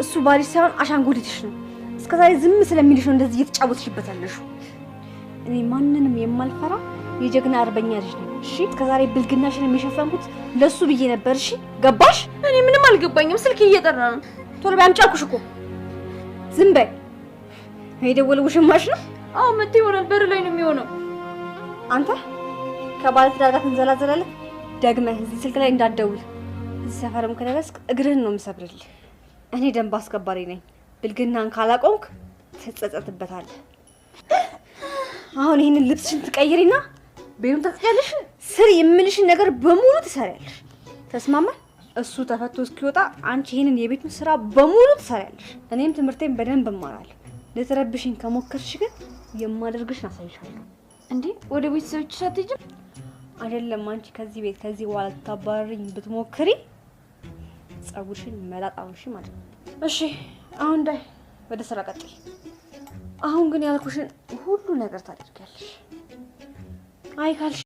እሱ ባልሽ ሳይሆን አሻንጉሊትሽ ነው። እስከዛሬ ዝም ስለሚልሽ ነው እንደዚህ እየተጫወትሽበት ያለሽው። እኔ ማንንም የማልፈራ የጀግና አርበኛ ልጅ ነኝ። እሺ እስከዛሬ ብልግናሽን የሚሸፈንኩት ለሱ ብዬ ነበር። እሺ ገባሽ? እኔ ምንም አልገባኝም። ስልክ እየጠራ ነው። ቶሎ በይ አምጪ አልኩሽ እኮ። ዝም በይ። የደወለው ውሽማሽ ነው? አዎ መጥቶ ይሆናል። በር ላይ ነው የሚሆነው። አንተ ከባለትዳር ጋር ትንዘላዘላለህ። ደግመህ እዚህ ስልክ ላይ እንዳትደውል። እዚህ ሰፈርም ከደረስክ እግርህን ነው የምሰብርልህ። እኔ ደንብ አስከባሪ ነኝ። ብልግናን ካላቆምክ ትጸጸትበታለህ። አሁን ይሄንን ልብስሽን ትቀይሪና ቤቱን ታጽጃለሽ። ስሪ የምልሽን ነገር በሙሉ ትሰሪያለሽ። ተስማማን? እሱ ተፈቶ እስኪወጣ አንቺ ይሄንን የቤቱን ስራ በሙሉ ትሰሪያለሽ። እኔም ትምህርቴን በደንብ እማራለሁ። ልትረብሽኝ ከሞከርሽ ግን የማደርግሽን አሳይሻለሁ። እንዴ ወደ ቤተሰቦችሽ አትሄጂም? አይደለም አንቺ ከዚህ ቤት ከዚህ በኋላ ልታባረሪኝ ብትሞክሪ ጸጉርሽን መላጣውሽ ማለት ነው። እሺ አሁን ዳይ ወደ ስራ ቀጥይ። አሁን ግን ያልኩሽን ሁሉ ነገር ታደርጊያለሽ። አይ ካልሽ